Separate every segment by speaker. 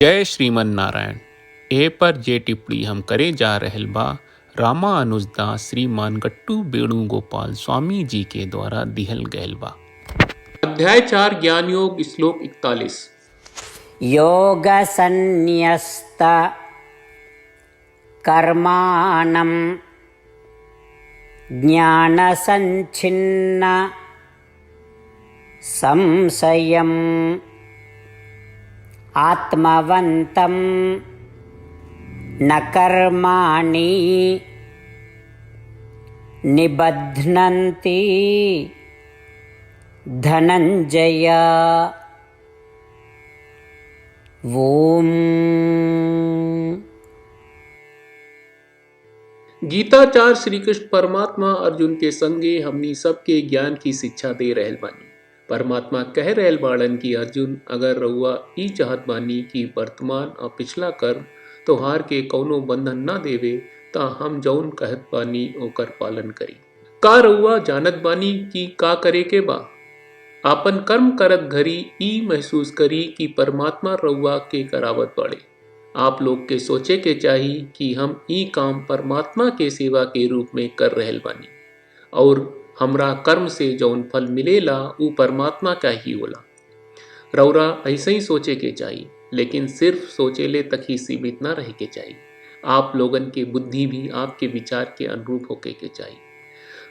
Speaker 1: जय श्रीमन नारायण। ए पर जे टिप्पणी हम करे जा रहल बा रामानुजदास श्रीमान गट्टू वेणुगोपाल स्वामी जी के द्वारा दिहल गयल बा। अध्याय 4 ज्ञान योग श्लोक 41।
Speaker 2: योग संन्यस्त कर्माणं ज्ञान संच्छिन्न संशयम् आत्मवन्तं न कर्माणि निबध्नन्ति धनंजय। ओम।
Speaker 1: गीताचार्य श्री कृष्ण परमात्मा अर्जुन के संगे हमनी सबके ज्ञान की शिक्षा दे रहल बानी। परमात्मा कह रहल बाड़न कि अर्जुन, अगर रउआ ई चाहत बानी कि वर्तमान और पिछला कर्म तोहार के कौनो बंधन ना देवे ता हम जौन कहत बानी ओकर पालन करी। का रउआ जानत बानी कि का करे के बा? आपन कर्म करत घरी ई महसूस करी कि परमात्मा रउआ के करावत बाड़े। आप लोग के सोचे के चाही कि हम ई काम परमात्मा के सेवा के रूप में कर रहल बानी और हमरा कर्म से जौन फल मिलेला ऊ परमात्मा का ही होला। रउरा ऐसे ही सोचे के चाहिए, लेकिन सिर्फ सोचेले तक ही सीमित ना रहे के चाहिए। आप लोगन के बुद्धि भी आपके विचार के अनुरूप होके के चाहिए।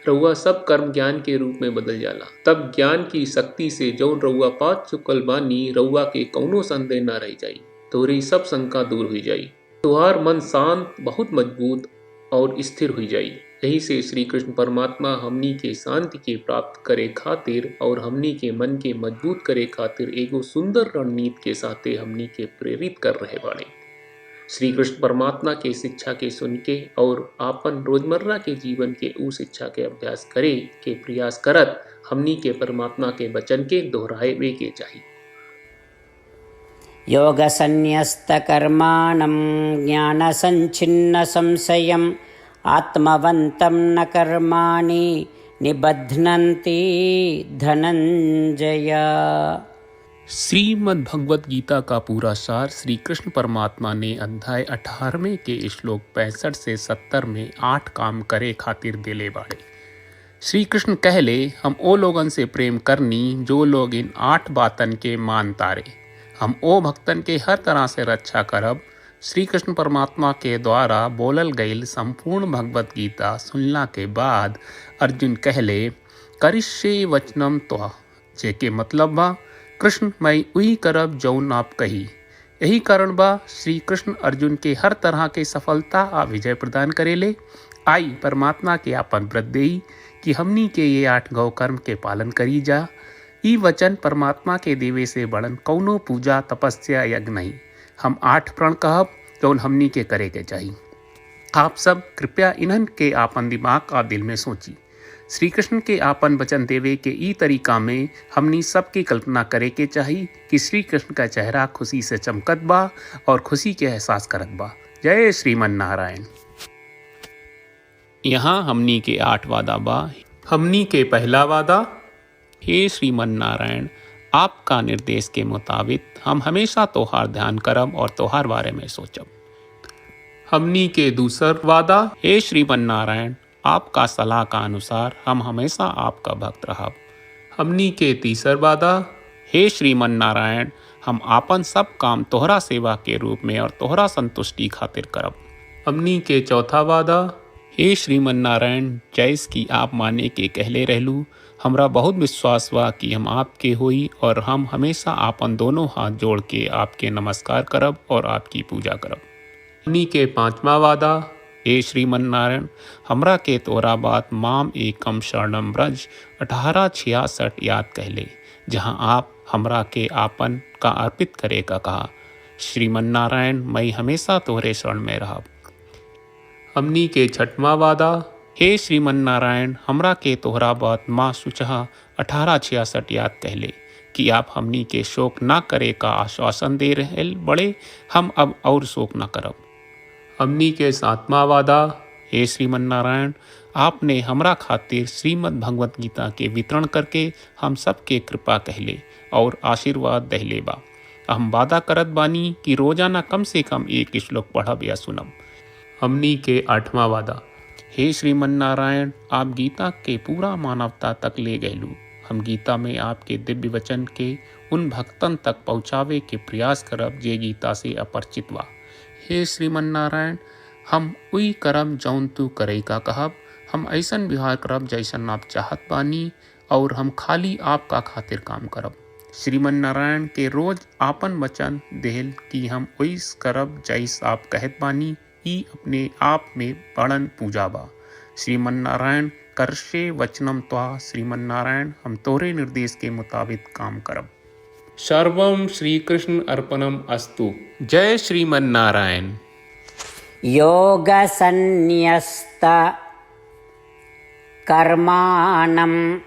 Speaker 1: रउआ सब कर्म ज्ञान के रूप में बदल जाला। तब ज्ञान की शक्ति से जौन रउआ पा चुकल बानी रउआ के कौनो संदेह ना रह जाई। तोहरी सब शंका दूर हुई जाई। तुहार मन शांत, बहुत मजबूत और स्थिर हुई जाई। यही से श्री कृष्ण परमात्मा हमनी के शांति के प्राप्त करे खातिर और हमनी के मन के मजबूत करे खातिर एगो सुंदर रणनीति के साथे हमनी के प्रेरित कर रहे बाड़े। श्री कृष्ण परमात्मा के शिक्षा के सुन के और आपन रोजमर्रा के जीवन के ऊ शिक्षा के अभ्यास करे के प्रयास करत हमनी के परमात्मा के वचन के दोहराए के चाहिए।
Speaker 2: योग संन्यस्त कर्माणं ज्ञान संच्छिन्न संशयम् आत्मवन्तं न कर्माणि निबध्नन्ति धनंजय।
Speaker 1: श्रीमद् भगवत गीता का पूरा सार श्री कृष्ण परमात्मा ने अध्याय 18वें के श्लोक 65 से 70 में 8 काम करे खातिर दिले बाड़े। श्री कृष्ण कहले, हम ओ लोगन से प्रेम करनी जो लोग इन 8 बातन के मान तारे। हम ओ भक्तन के हर तरह से रक्षा करब। श्री कृष्ण परमात्मा के द्वारा बोलल गईल संपूर्ण भगवत गीता सुनला के बाद अर्जुन कहले, करिष्ये वचनम त्वा, जेके मतलब बा, कृष्ण मैं उही करब जौन आप कही। यही कारण बा श्री कृष्ण अर्जुन के हर तरह के सफलता आ विजय प्रदान करेले। आई परमात्मा के आपन व्रत देई कि हमनी के ये 8 गौ कर्म के पालन करी जा। ई वचन परमात्मा के देवे से बड़न कौनो पूजा तपस्या यज्ञ नहीं। हम 8 प्रण कहब जौन हमनी के करे के चाहिए। आप सब कृपया इन्हन के आपन दिमाग और दिल में सोची। श्री कृष्ण के आपन वचन देवे के ई तरीका में हमनी सबकी कल्पना करे के चाहिए कि श्री कृष्ण का चेहरा खुशी से चमकत बा और खुशी के एहसास करत बा। जय श्रीमन नारायण। यहाँ हमनी के 8 वादा बा। हमनी के पहला वादा, हे श्रीमन नारायण, आपका निर्देश के मुताबिक हम हमेशा तोहार ध्यान करब और तोहार बारे में सोचब। हमनी के दूसर वादा, हे श्रीमन नारायण, आपका सलाह का अनुसार हम हमेशा आपका भक्त रहब। हमनी के तीसर वादा, हे श्रीमन नारायण, हम आपन सब काम तोहरा सेवा के रूप में और तोहरा संतुष्टि खातिर करब। हमनी के चौथा वादा, हे श्रीमन नारायण, जैस की आप माने के कहले रहलू, हमरा बहुत विश्वास बा कि हम आपके होई और हम हमेशा आपन दोनों हाथ जोड़ के आपके नमस्कार करब और आपकी पूजा करब। हमनी के 5वां वादा, हे श्रीमन नारायण, हमरा के तोरा बात माम एकम शरणम ब्रज 1866 याद कहले, जहाँ आप हमरा के आपन का अर्पित करे का कहा। श्रीमन नारायण, मैं हमेशा तोहरे शरण में रहब। हमनी के 6वां वादा, हे श्रीमन नारायण, हमरा के तोहरा बात माँ सुचहा 1866 याद कहले कि आप हमनी के शोक ना करे का आश्वासन दे रहे बड़े। हम अब और शोक ना करब। हमनी के 7वां वादा, हे श्रीमन नारायण, आपने हमरा खातिर श्रीमद् भगवत गीता के वितरण करके हम सब के कृपा कहले और आशीर्वाद दहले बा। हम वादा करत बानी कि रोजाना कम से कम एक श्लोक पढ़ब या सुनब। हमनी के 8वां वादा। हे श्रीमन नारायण, आप गीता के पूरा मानवता तक ले गयलू। हम गीता में आपके दिव्य वचन के उन भक्तन तक पहुँचावे के प्रयास करब जे गीता से अपरिचित बा। हे श्रीमन नारायण, हम उई करब जौन तू करे का कहब। हम ऐसन व्यवहार करब जैसन आप चाहत बानी और हम खाली आपका खातिर काम करब। श्रीमन नारायण के रोज आपन वचन देहल कि हम ओइस करब जैस आप कहत बानी, ई अपने आप में बड़न पूजा बा। श्रीमन नारायण, करशे वचनम त्वा। श्रीमन नारायण, हम तोरे निर्देश के मुताबिक काम करब। सर्वम श्री कृष्ण अर्पणम अस्तु। जय श्रीमन नारायण।
Speaker 2: योगसन्न्यस्त कर्माणं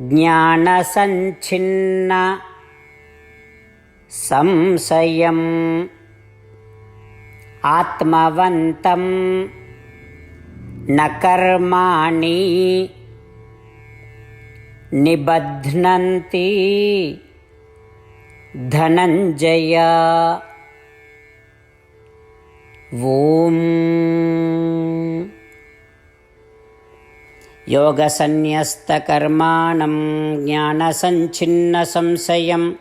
Speaker 2: ज्ञानसञ्छिन्न संशयम् आत्मवन्तं न कर्माणि निबध्नन्ति धनञ्जय। ओम। योगसन्न्यस्तकर्माणं ज्ञानसञ्छिन्नसंशयम्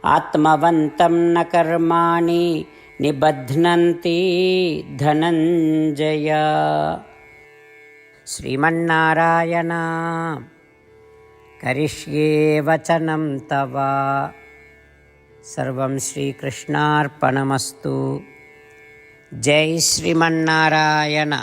Speaker 2: आत्मवन्तं न कर्माणि निबध्नन्ति धनञ्जय। श्रीमन्नारायण, करिष्ये वचनं तव। सर्वं श्रीकृष्णार्पणमस्तु। जय श्रीमन्नारायण।